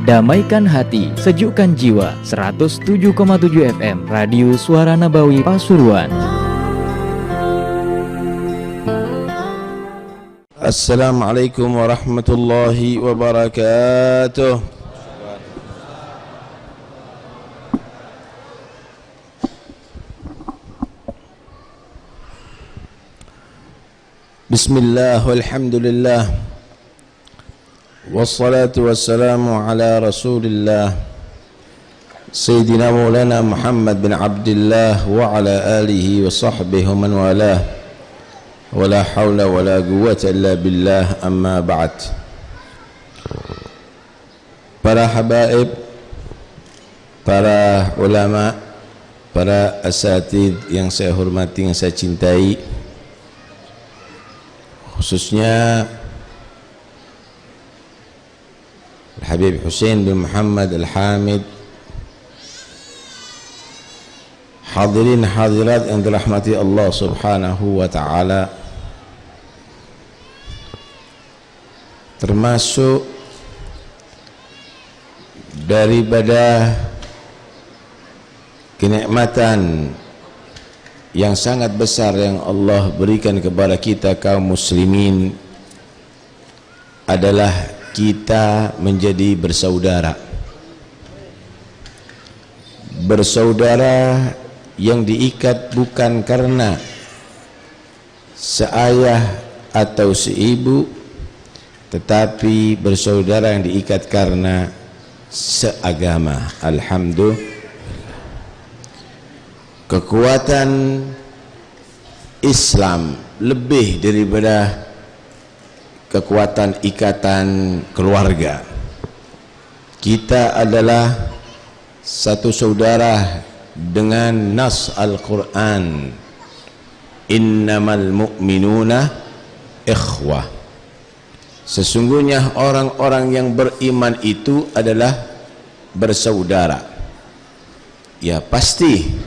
Damaikan hati, sejukkan jiwa. 107,7 FM Radio Suara Nabawi Pasuruan. Assalamualaikum warahmatullahi wabarakatuh. Bismillah walhamdulillah wassalatu wassalamu ala rasulillah Sayyidina Maulana Muhammad bin Abdullah wa ala alihi wa sahbihi wa man walah wa la hawla wa la quwwata illa billah, amma ba'd. Para habaib, para ulama, para asatid yang saya hormati, yang saya cintai, khususnya Habib Hussein bin Muhammad Al-Hamid, hadirin hadirat yang dirahmati Allah subhanahu wa ta'ala, termasuk daripada kenikmatan yang sangat besar yang Allah berikan kepada kita kaum muslimin adalah kita menjadi bersaudara. Bersaudara yang diikat bukan karena seayah atau seibu, tetapi bersaudara yang diikat karena seagama. Alhamdulillah. Kekuatan Islam lebih daripada kekuatan ikatan keluarga. Kita adalah satu saudara dengan nas Al-Quran, innamal mu'minuna ikhwah. Sesungguhnya orang-orang yang beriman itu adalah bersaudara. Ya, pasti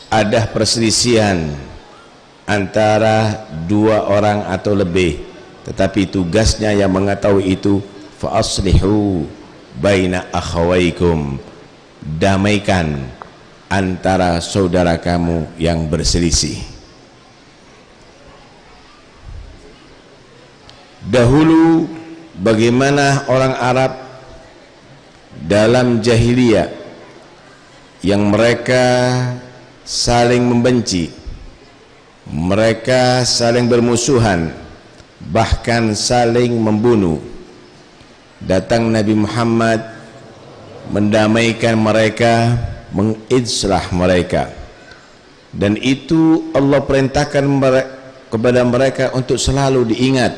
ada perselisihan antara dua orang atau lebih, tetapi tugasnya yang mengetahui itu, fa aslihu baina akhawaikum, damaikan antara saudara kamu yang berselisih. Dahulu bagaimana orang Arab dalam jahiliyah yang mereka saling membenci, mereka saling bermusuhan, bahkan saling membunuh. Datang Nabi Muhammad mendamaikan mereka, mengislah mereka, dan itu Allah perintahkan kepada mereka untuk selalu diingat.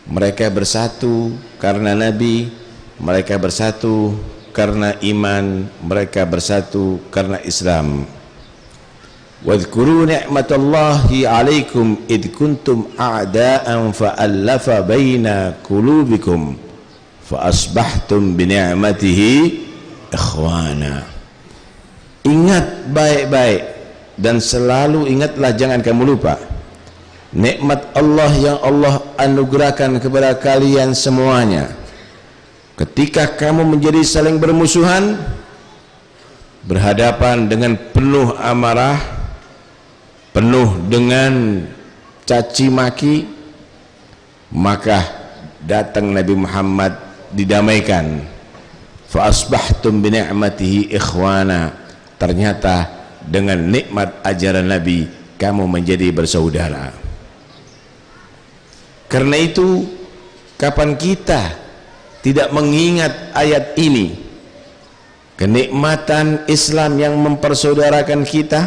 Mereka bersatu karena Nabi, mereka bersatu karena iman, mereka bersatu karena Islam. Wadhkuru ni'matallahi alaikum id kuntum a'da'an fa'allafa baina qulubikum fa asbahtum bi ni'matihi ikhwana. Ingat baik-baik dan selalu ingatlah, jangan kamu lupa nikmat Allah yang Allah anugerahkan kepada kalian semuanya. Ketika kamu menjadi saling bermusuhan, berhadapan dengan penuh amarah, penuh dengan caci maki, maka datang Nabi Muhammad didamaikan. Fa asbahtum bi ni'matihi ikhwana. Ternyata dengan nikmat ajaran Nabi kamu menjadi bersaudara. Karena itu, kapan kita tidak mengingat ayat ini, kenikmatan Islam yang mempersaudarakan kita,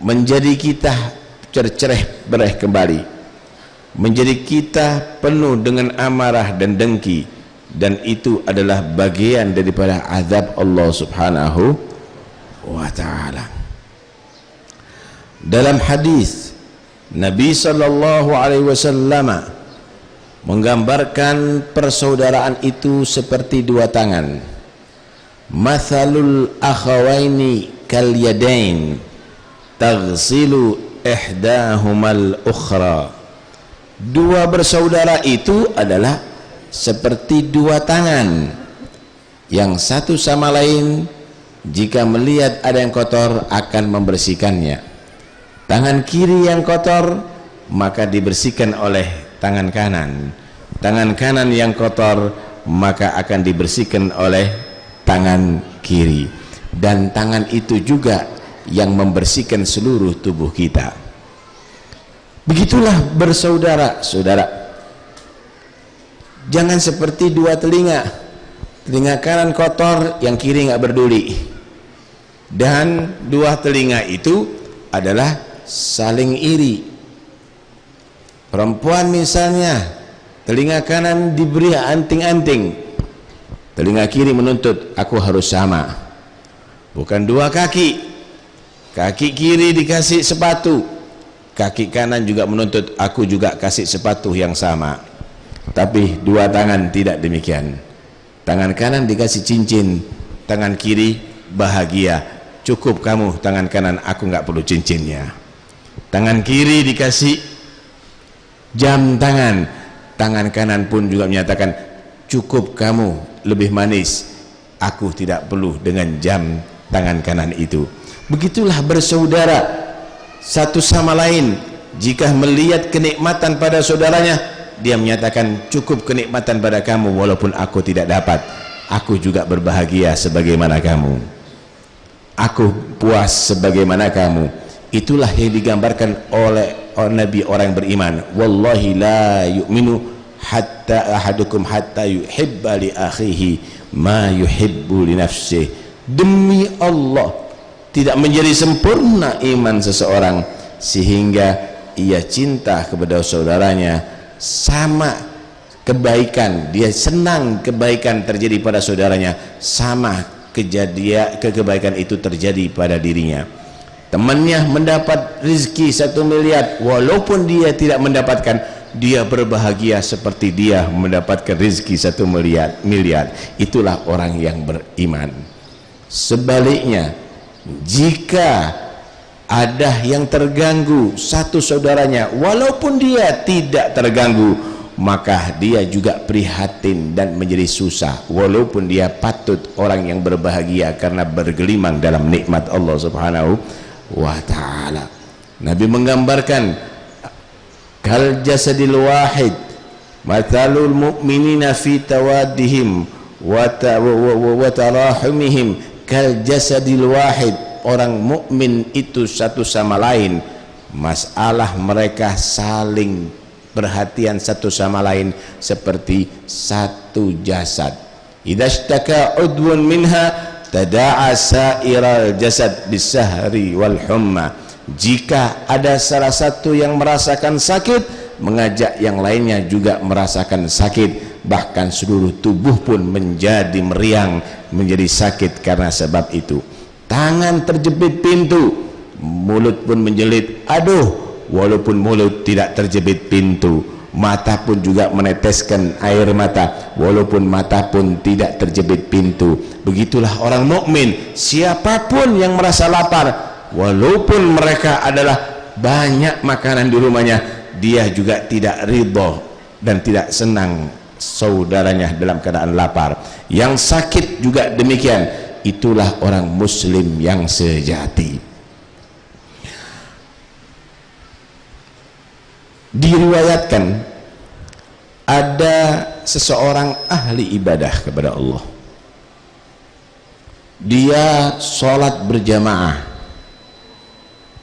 menjadi kita cercereh bereh kembali, menjadi kita penuh dengan amarah dan dengki, dan itu adalah bagian daripada azab Allah subhanahu wa ta'ala. Dalam hadis Nabi sallallahu alaihi wasallam menggambarkan persaudaraan itu seperti dua tangan. Mathalul akhawaini kal yadain taghsilu ihdahumal ukhra. Dua bersaudara itu adalah seperti dua tangan yang satu sama lain jika melihat ada yang kotor akan membersihkannya. Tangan kiri yang kotor maka dibersihkan oleh tangan kanan. Tangan kanan yang kotor maka akan dibersihkan oleh tangan kiri. Dan tangan itu juga yang membersihkan seluruh tubuh kita. Begitulah bersaudara-saudara. Jangan seperti dua telinga. Telinga kanan kotor, yang kiri nggak peduli. Dan dua telinga itu adalah saling iri. Perempuan misalnya, telinga kanan diberi anting-anting, telinga kiri menuntut aku harus sama. Bukan dua kaki, kaki kiri dikasih sepatu, kaki kanan juga menuntut aku juga kasih sepatu yang sama. Tapi dua tangan tidak demikian. Tangan kanan dikasih cincin, tangan kiri bahagia. Cukup kamu tangan kanan, aku nggak perlu cincinnya. Tangan kiri dikasih jam tangan, tangan kanan pun juga menyatakan cukup kamu lebih manis, aku tidak perlu dengan jam tangan kanan itu. Begitulah bersaudara satu sama lain. Jika melihat kenikmatan pada saudaranya, dia menyatakan cukup kenikmatan pada kamu walaupun aku tidak dapat, aku juga berbahagia sebagaimana kamu, aku puas sebagaimana kamu. Itulah yang digambarkan oleh Nabi orang yang beriman. Wallahi la yu'minu hatta ahadukum hatta yuhibba li akhihi ma yuhibbu li nafsihi. Demi Allah, tidak menjadi sempurna iman seseorang sehingga ia cinta kepada saudaranya sama kebaikan, dia senang kebaikan terjadi pada saudaranya sama kebaikan itu terjadi pada dirinya. Temannya mendapat rezeki 1 miliar, walaupun dia tidak mendapatkan, dia berbahagia seperti dia mendapatkan rezeki 1 miliar. Itulah orang yang beriman. Sebaliknya, jika ada yang terganggu satu saudaranya walaupun dia tidak terganggu, maka dia juga prihatin dan menjadi susah walaupun dia patut orang yang berbahagia karena bergelimang dalam nikmat Allah Subhanahu wa ta'ala. Nabi menggambarkan kal jasadil wahid mathalul mu'minina fi tawaddihim wa tarahumihim kal jasadil wahid. Orang mukmin itu satu sama lain, masalah mereka saling perhatian satu sama lain seperti satu jasad. Idza ishtaka udwun minha tada'a sa'iral jasad bisahri wal humma. Jika ada salah satu yang merasakan sakit, mengajak yang lainnya juga merasakan sakit, bahkan seluruh tubuh pun menjadi meriang, menjadi sakit karena sebab itu. Tangan terjepit pintu, mulut pun menjelit aduh, walaupun mulut tidak terjepit pintu. Mata pun juga meneteskan air mata, walaupun mata pun tidak terjepit pintu. Begitulah orang mukmin. Siapapun yang merasa lapar, walaupun mereka adalah banyak makanan di rumahnya, dia juga tidak ridho dan tidak senang saudaranya dalam keadaan lapar. Yang sakit juga demikian. Itulah orang muslim yang sejati. Diriwayatkan ada seseorang ahli ibadah kepada Allah. Dia sholat berjamaah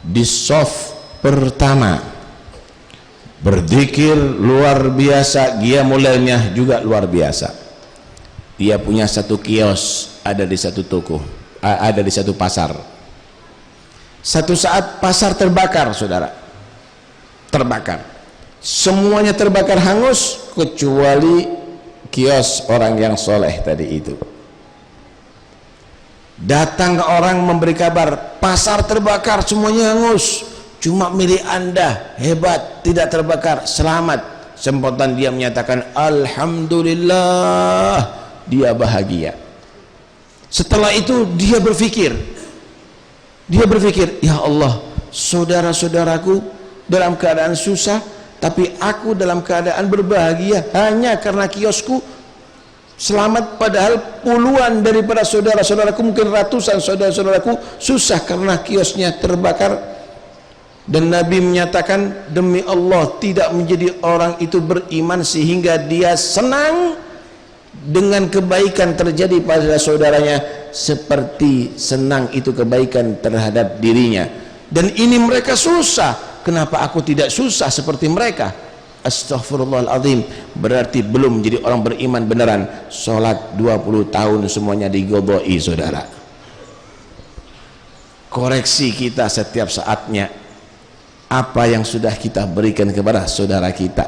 di shaf pertama, berzikir luar biasa, qiyamulailnya juga luar biasa. Dia punya satu kios, ada di satu toko, ada di satu pasar. Satu saat pasar terbakar, saudara, terbakar, semuanya terbakar hangus kecuali kios orang yang soleh tadi itu. Datang ke orang memberi kabar, pasar terbakar, semuanya hangus, cuma milik Anda hebat, tidak terbakar, selamat. Spontan dia menyatakan alhamdulillah, dia bahagia. Setelah itu dia berpikir, ya Allah, saudara-saudaraku dalam keadaan susah, tapi aku dalam keadaan berbahagia hanya karena kiosku selamat, padahal puluhan daripada saudara-saudaraku, mungkin ratusan saudara-saudaraku susah karena kiosnya terbakar. Dan Nabi menyatakan, demi Allah tidak menjadi orang itu beriman sehingga dia senang dengan kebaikan terjadi pada saudaranya seperti senang itu kebaikan terhadap dirinya. Dan ini mereka susah, kenapa aku tidak susah seperti mereka? Astaghfirullahaladzim, berarti belum menjadi orang beriman beneran. Sholat 20 tahun semuanya digodoi, saudara. Koreksi kita setiap saatnya, apa yang sudah kita berikan kepada saudara kita?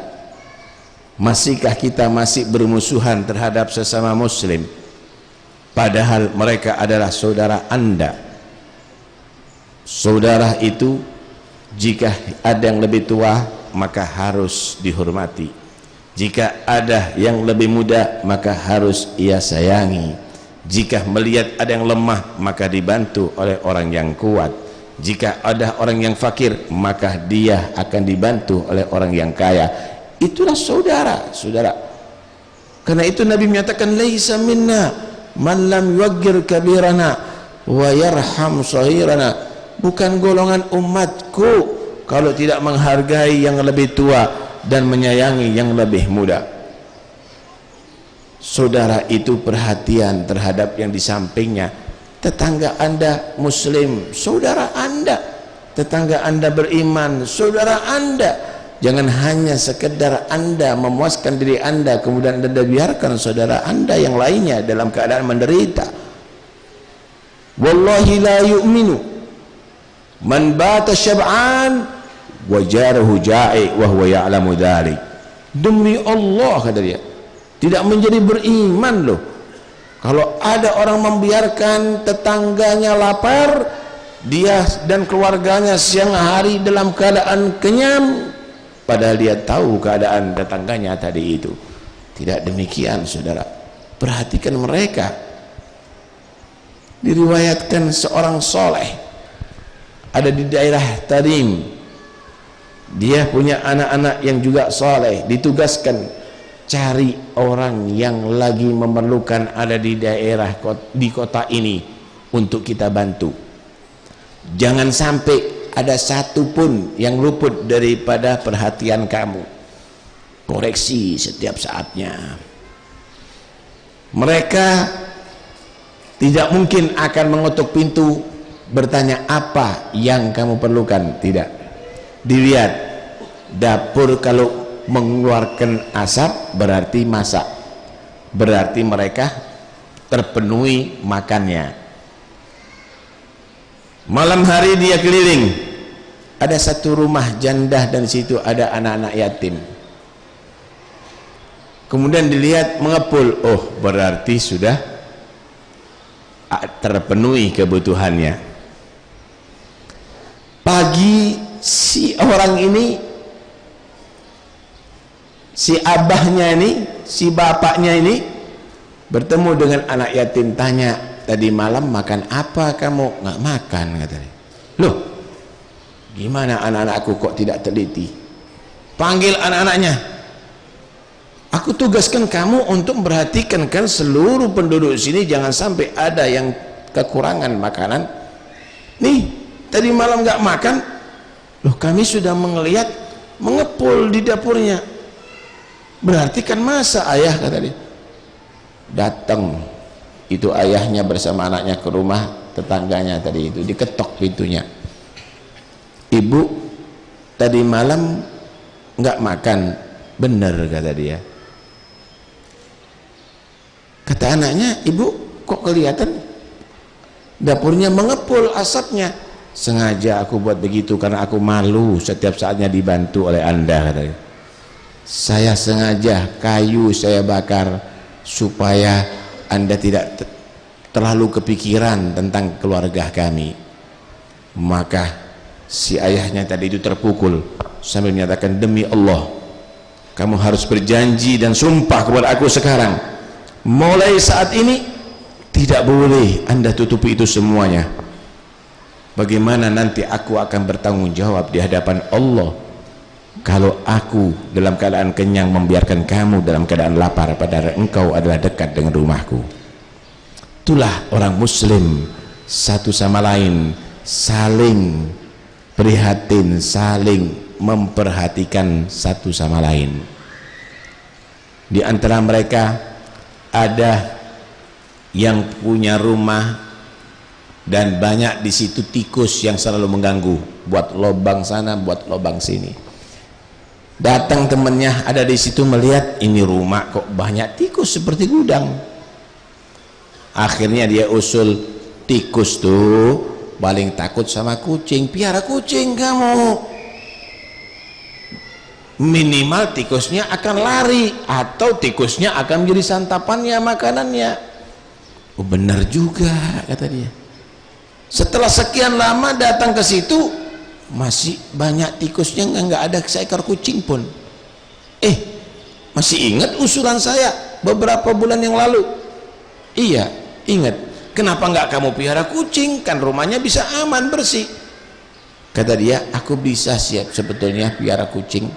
Masihkah kita masih bermusuhan terhadap sesama muslim, padahal mereka adalah saudara Anda? Saudara itu jika ada yang lebih tua maka harus dihormati, jika ada yang lebih muda maka harus ia sayangi, jika melihat ada yang lemah maka dibantu oleh orang yang kuat, jika ada orang yang fakir maka dia akan dibantu oleh orang yang kaya. Itulah saudara, saudara. Karena itu Nabi menyatakan, laisa minna man lam yuwaggir kabirana wa yarham sahirana. Bukan golongan umatku kalau tidak menghargai yang lebih tua dan menyayangi yang lebih muda. Saudara itu perhatian terhadap yang di sampingnya. Tetangga Anda muslim, saudara Anda. Tetangga Anda beriman, saudara Anda. Jangan hanya sekedar Anda memuaskan diri Anda kemudian Anda biarkan saudara Anda yang lainnya dalam keadaan menderita. Wallahi la yu'minu man bata syab'an wa jarahu ja'i wa huwa ya'lamu dzalik. Demi Allah, kata dia, tidak menjadi beriman loh kalau ada orang membiarkan tetangganya lapar, dia dan keluarganya siang hari dalam keadaan kenyam, padahal dia tahu keadaan tetangganya tadi itu. Tidak demikian, saudara. Perhatikan mereka. Diriwayatkan seorang soleh ada di daerah Tarim, dia punya anak-anak yang juga soleh, ditugaskan cari orang yang lagi memerlukan ada di daerah di kota ini untuk kita bantu. Jangan sampai ada satu pun yang luput daripada perhatian kamu. Koreksi setiap saatnya. Mereka tidak mungkin akan mengetuk pintu bertanya apa yang kamu perlukan, tidak. Dilihat dapur, kalau mengeluarkan asap berarti masak, berarti mereka terpenuhi makannya. Malam hari dia keliling, ada satu rumah janda dan situ ada anak-anak yatim. Kemudian dilihat mengepul, oh berarti sudah terpenuhi kebutuhannya. Pagi si orang ini, si abahnya ini, si bapaknya ini bertemu dengan anak yatim, tanya, tadi malam makan apa kamu? Nggak makan, katanya. Loh, gimana anak-anakku kok tidak teliti? Panggil anak-anaknya. Aku tugaskan kamu untuk memperhatikan kan seluruh penduduk sini, jangan sampai ada yang kekurangan makanan. Nih, tadi malam nggak makan. Loh, kami sudah melihat mengepul di dapurnya. Berarti kan masa ayah, kata dia. Datang itu ayahnya bersama anaknya ke rumah tetangganya tadi itu, diketok pintunya. Ibu tadi malam nggak makan, bener, kata dia. Kata anaknya, ibu kok kelihatan dapurnya mengepul asapnya? Sengaja aku buat begitu karena aku malu setiap saatnya dibantu oleh Anda, katanya. Saya sengaja kayu saya bakar supaya Anda tidak terlalu kepikiran tentang keluarga kami. Maka si ayahnya tadi itu terpukul sambil menyatakan, demi Allah kamu harus berjanji dan sumpah kepada aku sekarang, mulai saat ini tidak boleh Anda tutupi itu semuanya. Bagaimana nanti aku akan bertanggung jawab di hadapan Allah? Kalau aku dalam keadaan kenyang membiarkan kamu dalam keadaan lapar, padahal engkau adalah dekat dengan rumahku. Itulah orang muslim, satu sama lain saling prihatin, saling memperhatikan satu sama lain. Di antara mereka ada yang punya rumah dan banyak di situ tikus yang selalu mengganggu, buat lubang sana, buat lubang sini. Datang temannya ada di situ, melihat ini rumah kok banyak tikus seperti gudang. Akhirnya dia usul, tikus tuh paling takut sama kucing, piara kucing kamu, minimal tikusnya akan lari atau tikusnya akan menjadi santapannya, makanannya. Oh, benar juga kata dia. Setelah sekian lama datang ke situ, masih banyak tikusnya, nggak ada seekor kucing pun. Masih ingat usulan saya beberapa bulan yang lalu? Iya, ingat. Kenapa nggak kamu pelihara kucing? Kan rumahnya bisa aman, bersih. Kata dia, aku bisa siap sebetulnya pelihara kucing,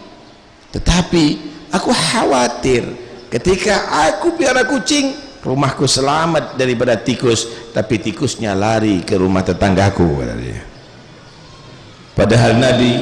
tetapi aku khawatir ketika aku pelihara kucing, rumahku selamat daripada tikus, tapi tikusnya lari ke rumah tetanggaku, kata dia. Padahal Nabi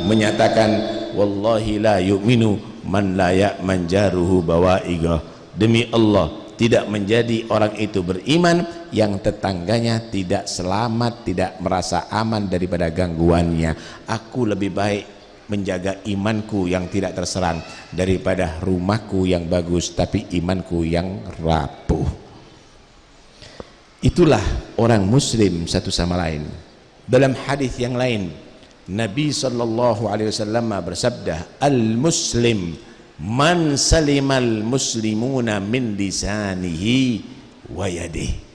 menyatakan, wallahi la yu'minu man la ya'man jaruhu bawa'iqah. Demi Allah, tidak menjadi orang itu beriman yang tetangganya tidak selamat, tidak merasa aman daripada gangguannya. Aku lebih baik menjaga imanku yang tidak terserang daripada rumahku yang bagus tapi imanku yang rapuh. Itulah orang muslim satu sama lain. Dalam hadis yang lain, Nabi sallallahu alaihi wasallam bersabda, al-muslim man salimal muslimuna min lisanihi wa yadihi.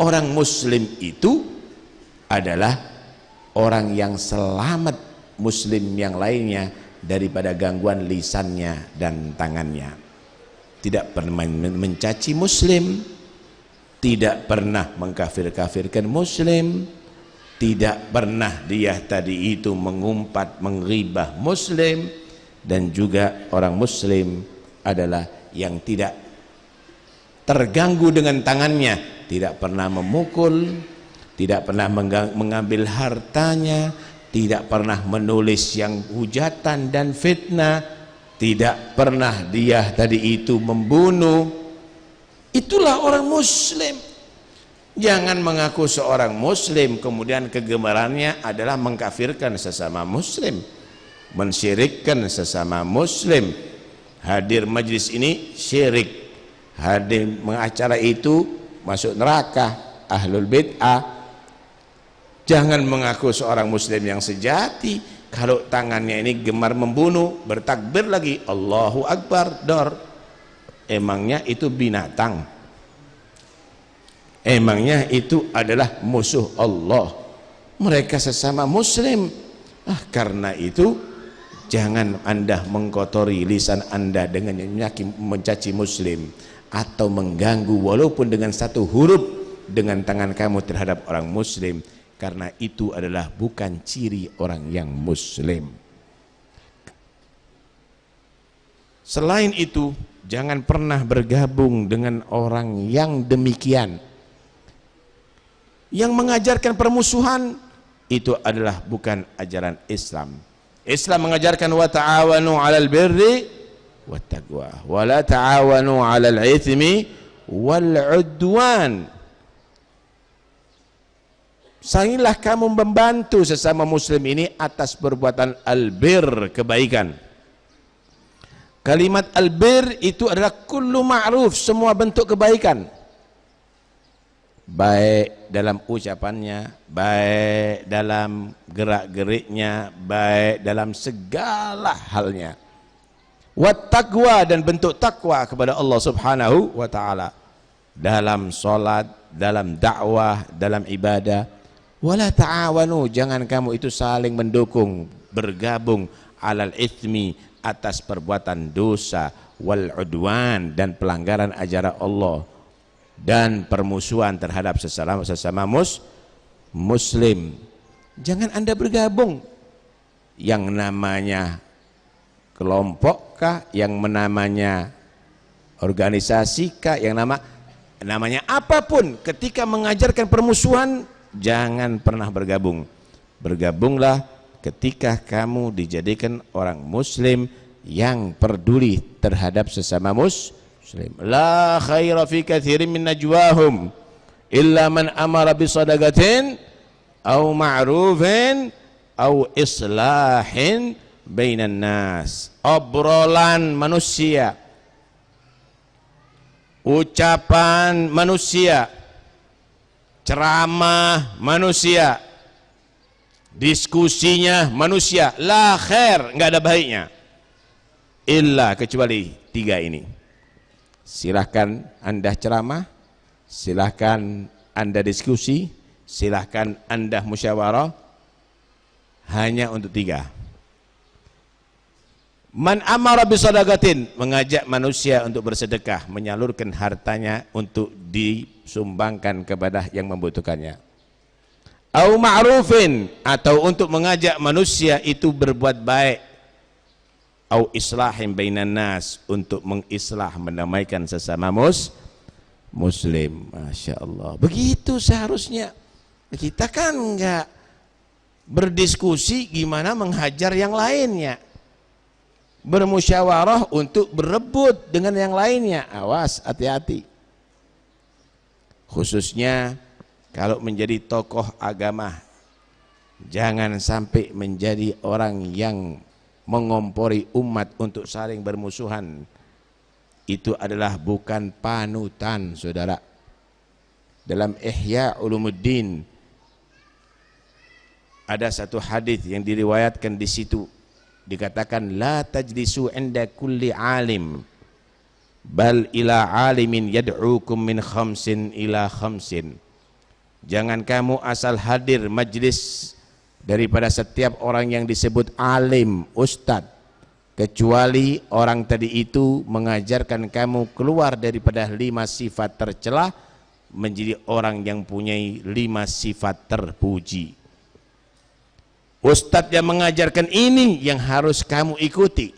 Orang muslim itu adalah orang yang selamat muslim yang lainnya daripada gangguan lisannya dan tangannya. Tidak pernah mencaci muslim, tidak pernah mengkafir-kafirkan muslim, tidak pernah dia tadi itu mengumpat, menggibah muslim, dan juga orang muslim adalah yang tidak terganggu dengan tangannya, tidak pernah memukul, tidak pernah mengambil hartanya, tidak pernah menulis yang hujatan dan fitnah, tidak pernah dia tadi itu membunuh. Itulah orang muslim. Jangan mengaku seorang muslim kemudian kegemarannya adalah mengkafirkan sesama muslim, mensyirikkan sesama muslim. Hadir majlis ini syirik, hadir mengacara itu masuk neraka, ahlul bid'ah. Jangan mengaku seorang muslim yang sejati kalau tangannya ini gemar membunuh, bertakbir lagi Allahu Akbar, dor. Emangnya itu binatang? Emangnya itu adalah musuh Allah? Mereka sesama muslim. Karena itu jangan Anda mengkotori lisan Anda dengan mencaci muslim atau mengganggu walaupun dengan satu huruf dengan tangan kamu terhadap orang muslim, karena itu adalah bukan ciri orang yang muslim. Selain itu, jangan pernah bergabung dengan orang yang demikian, yang mengajarkan permusuhan. Itu adalah bukan ajaran Islam. Islam mengajarkan wa ta'awanu 'alal birri wat taqwa wa la ta'awanu 'alal itsmi wal 'udwan. Sainglah kamu membantu sesama muslim ini atas perbuatan albir, kebaikan. Kalimat albir itu adalah kullu ma'ruf, semua bentuk kebaikan, baik dalam ucapannya, baik dalam gerak-geriknya, baik dalam segala halnya. Wat taqwa, dan bentuk takwa kepada Allah Subhanahu wa taala dalam salat, dalam dakwah, dalam ibadah. Wala ta'awanu, jangan kamu itu saling mendukung, bergabung, alal itsmi, atas perbuatan dosa, wal udwan, dan pelanggaran ajaran Allah, dan permusuhan terhadap sesama muslim. Jangan Anda bergabung. Yang namanya kelompokkah, yang namanya organisasikah, yang namanya apapun, ketika mengajarkan permusuhan jangan pernah bergabung. Bergabunglah ketika kamu dijadikan orang muslim yang peduli terhadap sesama muslim. La khaira fi katsirin min najwahum illa man amara bi sadaqatin aw ma'rufin aw islahin bainan nas. Obrolan manusia, ucapan manusia, ceramah manusia, diskusinya manusia, la khair, nggak ada baiknya illa kecuali 3 ini. Silahkan Anda ceramah, silahkan Anda diskusi, silahkan Anda musyawarah, hanya untuk 3. Man amara bisadaqatin, mengajak manusia untuk bersedekah, menyalurkan hartanya untuk disumbangkan kepada yang membutuhkannya. Au ma'rufin, atau untuk mengajak manusia itu berbuat baik. Au islahim bainan nas, untuk mengislah, mendamaikan sesama muslim. Masya Allah, begitu seharusnya. Kita kan enggak berdiskusi gimana menghajar yang lainnya, bermusyawarah untuk berebut dengan yang lainnya. Awas, hati-hati. Khususnya kalau menjadi tokoh agama, jangan sampai menjadi orang yang mengompori umat untuk saling bermusuhan. Itu adalah bukan panutan, saudara. Dalam Ihya Ulumuddin ada satu hadis yang diriwayatkan di situ, dikatakan la tajlisu inda kulli alim bal ila alimin yad'ukum min khamsin ila khamsin. Jangan kamu asal hadir majlis daripada setiap orang yang disebut alim, ustadz, kecuali orang tadi itu mengajarkan kamu keluar daripada 5 sifat tercela menjadi orang yang punyai 5 sifat terpuji. Ustadz yang mengajarkan ini yang harus kamu ikuti.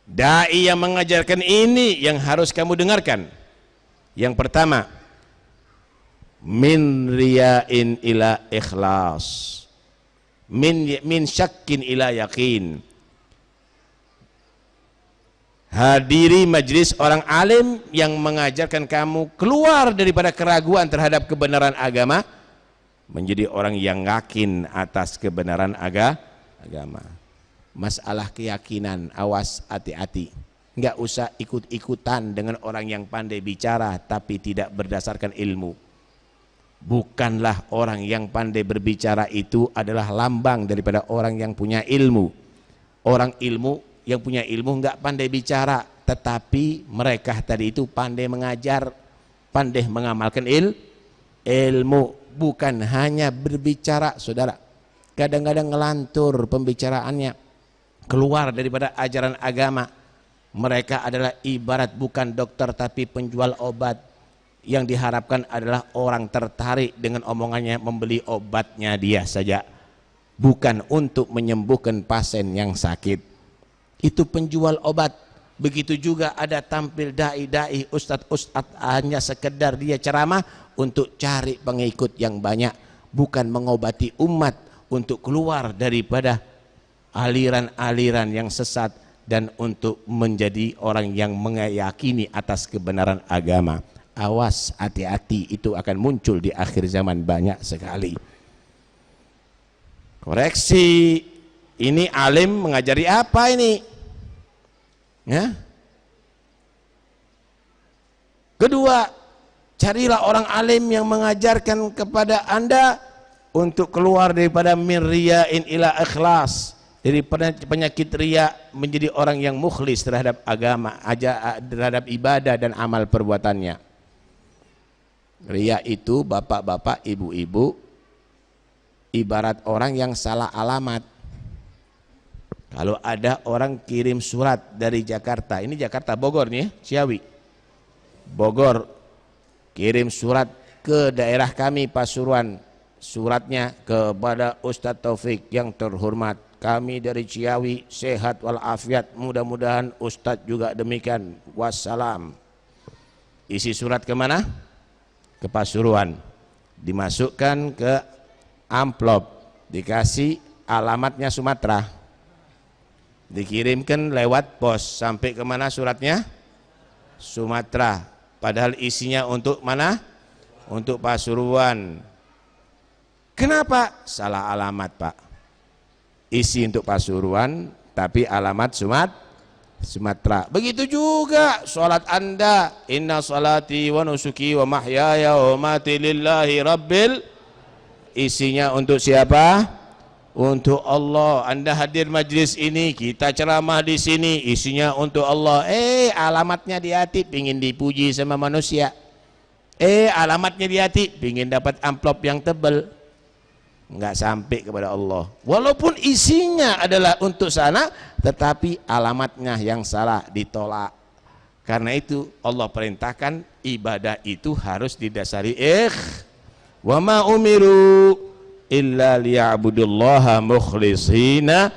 Dai yang mengajarkan ini yang harus kamu dengarkan. Yang pertama, min riya'in ila ikhlas, min syakkin ila yakin. Hadiri majlis orang alim yang mengajarkan kamu keluar daripada keraguan terhadap kebenaran agama menjadi orang yang yakin atas kebenaran agama. Masalah keyakinan, awas, hati-hati. Enggak usah ikut-ikutan dengan orang yang pandai bicara tapi tidak berdasarkan ilmu. Bukanlah orang yang pandai berbicara itu adalah lambang daripada orang yang punya ilmu. Orang ilmu yang punya ilmu enggak pandai bicara, tetapi mereka tadi itu pandai mengajar, pandai mengamalkan ilmu. Bukan hanya berbicara, saudara. Kadang-kadang ngelantur pembicaraannya, keluar daripada ajaran agama. Mereka adalah ibarat bukan dokter tapi penjual obat. Yang diharapkan adalah orang tertarik dengan omongannya, membeli obatnya dia saja, bukan untuk menyembuhkan pasien yang sakit. Itu penjual obat. Begitu juga ada tampil dai-dai, ustadz-ustadz, hanya sekedar dia ceramah untuk cari pengikut yang banyak, bukan mengobati umat untuk keluar daripada aliran-aliran yang sesat dan untuk menjadi orang yang meyakini atas kebenaran agama. Awas, hati-hati, itu akan muncul di akhir zaman banyak sekali. Koreksi, ini alim mengajari apa ini? Ya. Kedua, carilah orang alim yang mengajarkan kepada Anda untuk keluar daripada mirriya'in ila ikhlas, daripada penyakit riya menjadi orang yang mukhlis terhadap agama, terhadap ibadah dan amal perbuatannya. Riya itu, bapak-bapak, ibu-ibu, ibarat orang yang salah alamat. Kalau ada orang kirim surat dari Jakarta, ini Jakarta Bogor nih, Ciawi, Bogor, kirim surat ke daerah kami Pasuruan, suratnya kepada Ustadz Taufik yang terhormat, kami dari Ciawi sehat walafiat, mudah-mudahan Ustadz juga demikian, wassalam. Isi surat kemana? Ke Pasuruan, dimasukkan ke amplop, dikasih alamatnya Sumatera, dikirimkan lewat pos sampai kemana suratnya? Sumatera, padahal isinya untuk mana? Untuk Pasuruan. Kenapa? Salah alamat Pak, isi untuk Pasuruan tapi alamat Sumatera. Begitu juga sholat Anda, inna salati wa nusuki wa mahyaya wa mati lillahi rabbil, isinya untuk siapa? Untuk Allah. Anda hadir majlis ini, kita ceramah di sini, isinya untuk Allah. Alamatnya di hati pingin dipuji sama manusia. Alamatnya di hati pingin dapat amplop yang tebal. Enggak sampai kepada Allah, walaupun isinya adalah untuk sana, tetapi alamatnya yang salah, ditolak. Karena itu Allah perintahkan ibadah itu harus didasari wa ma umiru illa liya'budullaha mukhlishina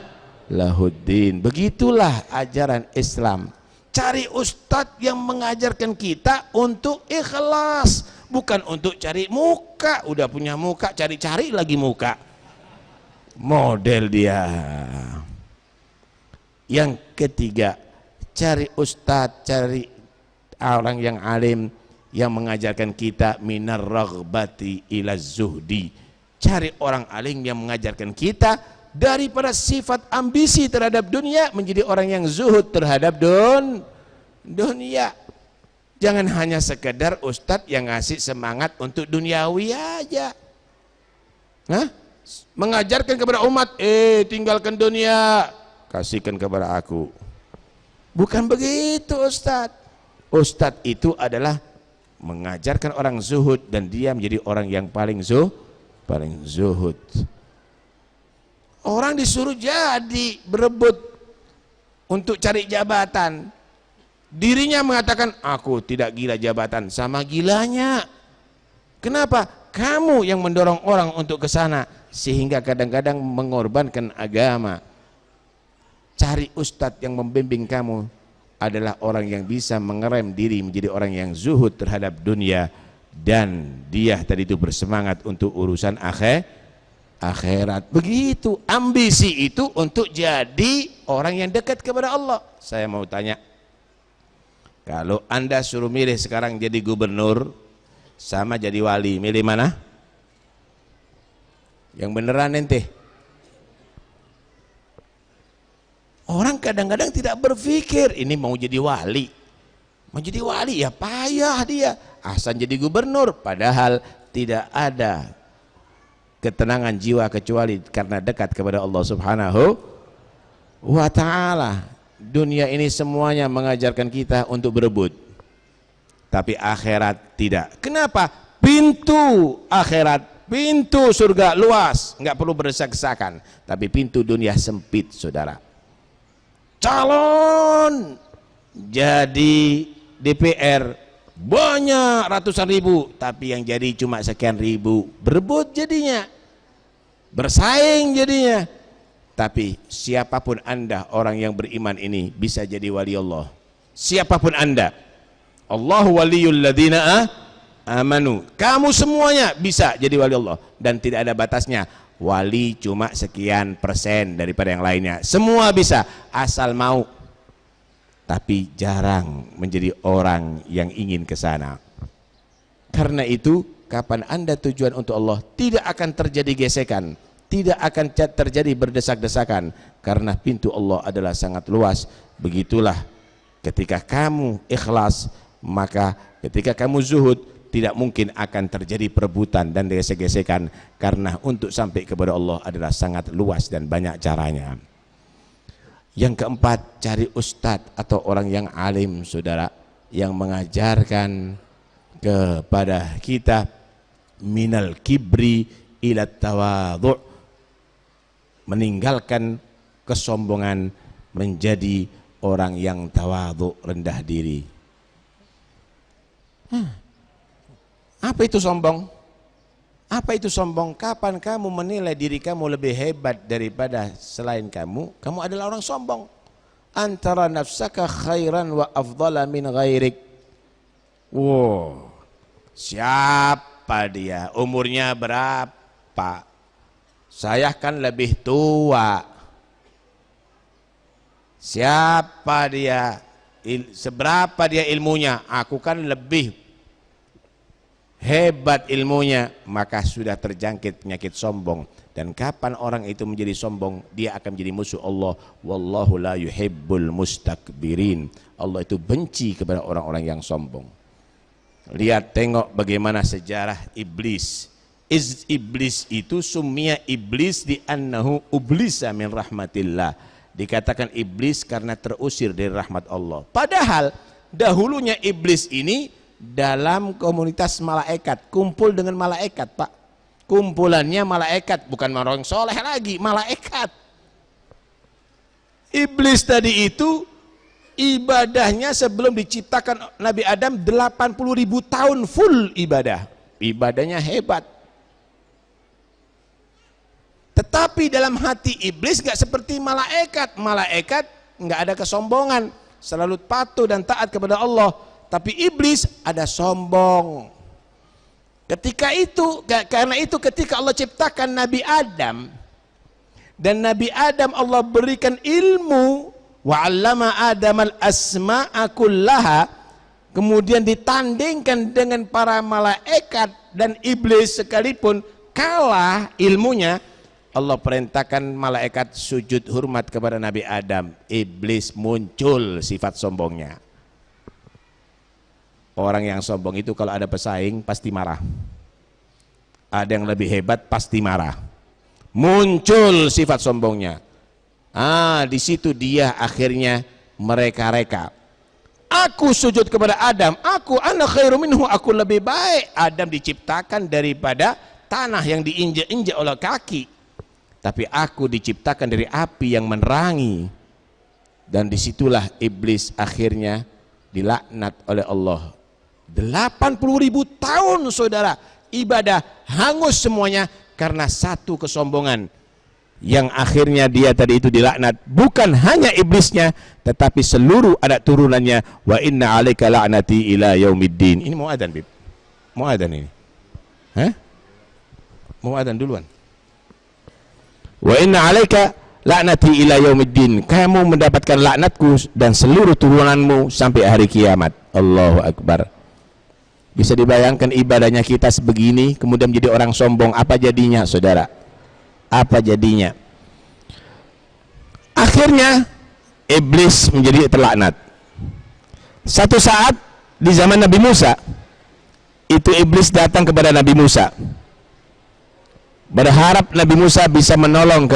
lahuddin. Begitulah ajaran Islam. Cari ustadz yang mengajarkan kita untuk ikhlas, bukan untuk cari muka. Udah punya muka, cari-cari lagi muka, model dia. Yang ketiga, cari ustadz, cari orang yang alim yang mengajarkan kita minar raghbati ila zuhdi. Cari orang alim yang mengajarkan kita daripada sifat ambisi terhadap dunia menjadi orang yang zuhud terhadap dunia. Jangan hanya sekedar ustadz yang ngasih semangat untuk duniawi aja. Mengajarkan kepada umat, tinggalkan dunia, kasihkan kepada aku. Bukan begitu ustadz. Ustadz itu adalah mengajarkan orang zuhud, dan dia menjadi orang yang paling zuhud. Orang disuruh jadi berebut untuk cari jabatan, dirinya mengatakan aku tidak gila jabatan, sama gilanya. Kenapa? Kamu yang mendorong orang untuk ke sana, sehingga kadang-kadang mengorbankan agama. Cari ustadz yang membimbing kamu adalah orang yang bisa mengerem diri menjadi orang yang zuhud terhadap dunia, dan dia tadi itu bersemangat untuk urusan akhirat. Begitu ambisi itu untuk jadi orang yang dekat kepada Allah. Saya mau tanya, kalau Anda suruh milih sekarang jadi gubernur sama jadi wali, milih mana? Yang beneran ente? Orang kadang-kadang tidak berpikir ini mau jadi wali. Mau jadi wali ya payah dia, asal jadi gubernur, padahal tidak ada ketenangan jiwa kecuali karena dekat kepada Allah Subhanahu wa ta'ala. Dunia ini semuanya mengajarkan kita untuk berebut, tapi akhirat tidak. Kenapa? Pintu akhirat, pintu surga luas, nggak perlu berdesak-desakan, tapi pintu dunia sempit saudara. Calon jadi DPR banyak ratusan ribu, tapi yang jadi cuma sekian ribu. Berebut jadinya, bersaing jadinya. Tapi siapapun Anda, orang yang beriman ini bisa jadi wali Allah. Siapapun Anda, Allahu waliyul ladzina amanu. Kamu semuanya bisa jadi wali Allah, dan tidak ada batasnya. Wali cuma sekian persen daripada yang lainnya. Semua bisa asal mau, tapi jarang menjadi orang yang ingin ke sana. Karena itu, kapan Anda tujuan untuk Allah, tidak akan terjadi gesekan, tidak akan terjadi berdesak-desakan, karena pintu Allah adalah sangat luas. Begitulah ketika kamu ikhlas, maka ketika kamu zuhud, tidak mungkin akan terjadi perebutan dan gesek-gesekan, karena untuk sampai kepada Allah adalah sangat luas dan banyak caranya. Yang keempat, cari ustadz atau orang yang alim saudara, yang mengajarkan kepada kita minal kibri ila tawadhu', meninggalkan kesombongan menjadi orang yang tawadhu', rendah diri. Apa itu sombong? Apa itu sombong? Kapan kamu menilai diri kamu lebih hebat daripada selain kamu, kamu adalah orang sombong. Antara nafsaka khairan wa afdala min ghairik. Wow, siapa dia? Umurnya berapa? Saya kan lebih tua. Siapa dia? Seberapa dia ilmunya? Aku kan lebih hebat ilmunya. Maka sudah terjangkit penyakit sombong. Dan kapan orang itu menjadi sombong, dia akan menjadi musuh Allah. Wallahu la yuhibbul mustakbirin. Allah itu benci kepada orang-orang yang sombong. Lihat, tengok bagaimana sejarah iblis. Iblis itu summiya iblis di annahu ublisa min rahmatillah. Dikatakan iblis karena terusir dari rahmat Allah. Padahal dahulunya iblis ini dalam komunitas malaikat, kumpul dengan malaikat, Pak. Kumpulannya malaikat, bukan orang soleh lagi, malaikat. Iblis tadi itu ibadahnya sebelum diciptakan Nabi Adam 80.000 tahun full ibadah. Ibadahnya hebat. Tetapi dalam hati iblis gak seperti malaikat. Malaikat gak ada kesombongan, selalu patuh dan taat kepada Allah. Tapi iblis ada sombong. Karena itu ketika Allah ciptakan Nabi Adam, dan Nabi Adam Allah berikan ilmu, wa 'allama Adamal asma'a kullaha, kemudian ditandingkan dengan para malaikat dan iblis sekalipun kalah ilmunya, Allah perintahkan malaikat sujud hormat kepada Nabi Adam. Iblis muncul sifat sombongnya. Orang yang sombong itu kalau ada pesaing pasti marah. Ada yang lebih hebat pasti marah. Muncul sifat sombongnya. Di situ dia akhirnya mereka-reka. Aku sujud kepada Adam. Ana khairu minhu, aku lebih baik. Adam diciptakan daripada tanah yang diinjak-injak oleh kaki. Tapi aku diciptakan dari api yang menerangi. Dan disitulah iblis akhirnya dilaknat oleh Allah. 80.000 tahun saudara ibadah hangus semuanya karena satu kesombongan yang akhirnya dia tadi itu dilaknat. Bukan hanya iblisnya tetapi seluruh anak turunannya. Wa inna 'alaika la'nati ila yaumiddin. Ini mau adzan, Bib? Mau adzan ini? Mau adzan duluan. Wa inna 'alaika la'nati ila yaumiddin. Kamu mendapatkan laknatku dan seluruh turunanmu sampai hari kiamat. Allahu Akbar. Bisa dibayangkan ibadahnya kita sebegini, kemudian menjadi orang sombong, apa jadinya saudara? Apa jadinya? Akhirnya iblis menjadi terlaknat. Satu saat di zaman Nabi Musa, itu iblis datang kepada Nabi Musa, berharap Nabi Musa bisa menolong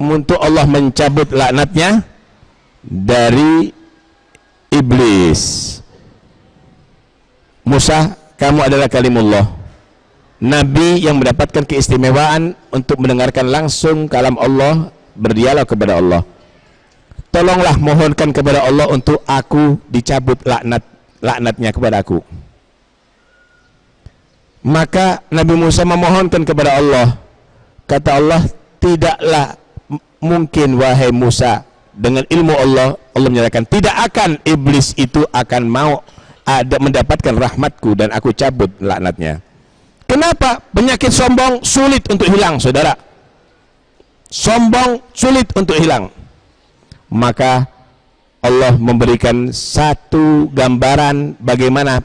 untuk Allah mencabut laknatnya dari iblis. Musa, kamu adalah kalimullah, Nabi yang mendapatkan keistimewaan untuk mendengarkan langsung kalam Allah, berdialog kepada Allah. Tolonglah mohonkan kepada Allah untuk aku dicabut laknatnya kepada aku. Maka Nabi Musa memohonkan kepada Allah. Kata Allah, tidaklah mungkin wahai Musa, dengan ilmu Allah, Allah menyatakan tidak akan iblis itu akan mau mendapatkan rahmatku dan aku cabut laknatnya. Kenapa? Penyakit sombong sulit untuk hilang saudara. Sombong sulit untuk hilang. Maka Allah memberikan satu gambaran bagaimana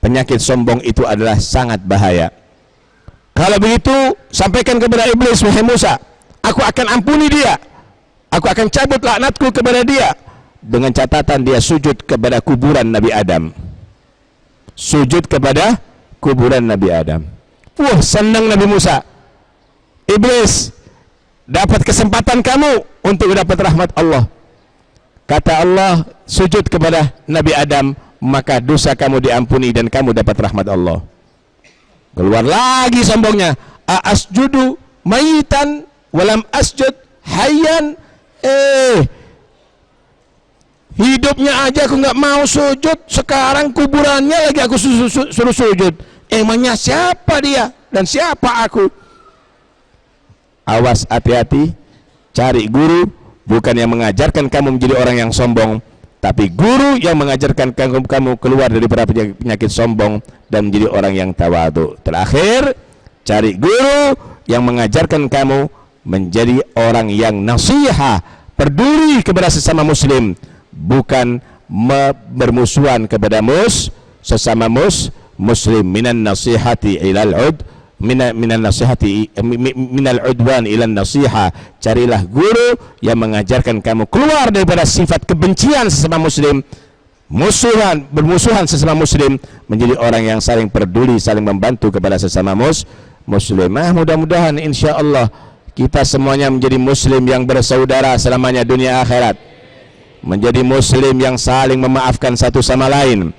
penyakit sombong itu adalah sangat bahaya. Kalau begitu sampaikan kepada iblis, wahai Musa, aku akan ampuni dia, aku akan cabut laknatku kepada dia, dengan catatan dia sujud kepada kuburan Nabi Adam. Sujud kepada kuburan Nabi Adam. Wah, senang Nabi Musa. Iblis, dapat kesempatan kamu untuk dapat rahmat Allah. Kata Allah, sujud kepada Nabi Adam, maka dosa kamu diampuni dan kamu dapat rahmat Allah. Keluar lagi sombongnya. Asjudu mayitan walam asjud hayyan. Hidupnya aja aku nggak mau sujud, sekarang kuburannya lagi aku suruh sujud. Emangnya siapa dia? dan siapa aku? Awas, hati-hati, cari guru bukan yang mengajarkan kamu menjadi orang yang sombong, tapi guru yang mengajarkan kamu keluar dari penyakit sombong dan menjadi orang yang tawadu. Terakhir, cari guru yang mengajarkan kamu menjadi orang yang nasiha, peduli kepada sesama muslim, bukan bermusuhan kepada sesama muslim. Minan nasihati ilal ud, minal nasihati minal udwan ilan nasiha. Carilah guru yang mengajarkan kamu keluar daripada sifat kebencian sesama muslim, bermusuhan sesama muslim, menjadi orang yang saling peduli, saling membantu kepada sesama muslim. Mudah-mudahan insyaallah kita semuanya menjadi muslim yang bersaudara selamanya dunia akhirat, menjadi muslim yang saling memaafkan satu sama lain,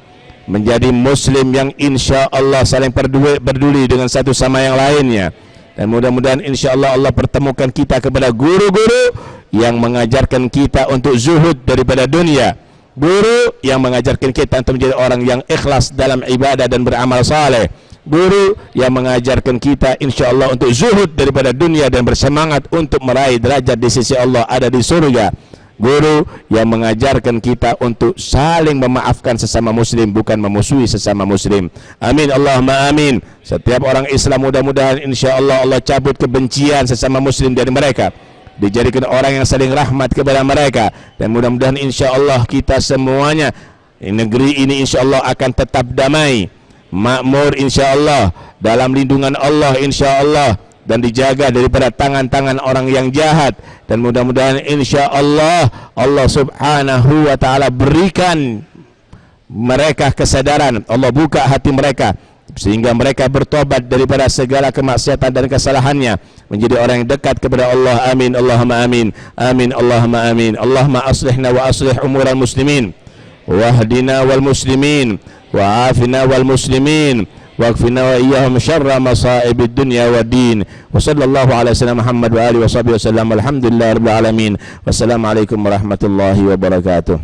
menjadi muslim yang insya Allah saling peduli dengan satu sama yang lainnya. Dan mudah-mudahan insya Allah Allah pertemukan kita kepada guru-guru yang mengajarkan kita untuk zuhud daripada dunia, guru yang mengajarkan kita untuk menjadi orang yang ikhlas dalam ibadah dan beramal saleh, guru yang mengajarkan kita insya Allah untuk zuhud daripada dunia dan bersemangat untuk meraih derajat di sisi Allah ada di surga, guru yang mengajarkan kita untuk saling memaafkan sesama muslim, bukan memusuhi sesama muslim. Amin Allahumma amin. Setiap orang Islam mudah-mudahan insya Allah Allah cabut kebencian sesama muslim dari mereka, dijadikan orang yang saling rahmat kepada mereka, dan mudah-mudahan insya Allah kita semuanya negeri ini insya Allah akan tetap damai, makmur insya Allah, dalam lindungan Allah insya Allah, dan dijaga daripada tangan-tangan orang yang jahat. Dan mudah-mudahan insya Allah Allah subhanahu wa ta'ala berikan mereka kesadaran, Allah buka hati mereka sehingga mereka bertobat daripada segala kemaksiatan dan kesalahannya, menjadi orang yang dekat kepada Allah. Amin Allahumma amin. Amin Allahumma amin. Allahumma aslihna wa aslih umuran muslimin, wahdina wal muslimin, wa afina wal muslimin, واكفنا وإياهم شر مصائب الدنيا والدين. وصلى الله على سيدنا محمد وآله وصحبه وسلم. والحمد لله رب العالمين. والسلام عليكم ورحمة الله وبركاته.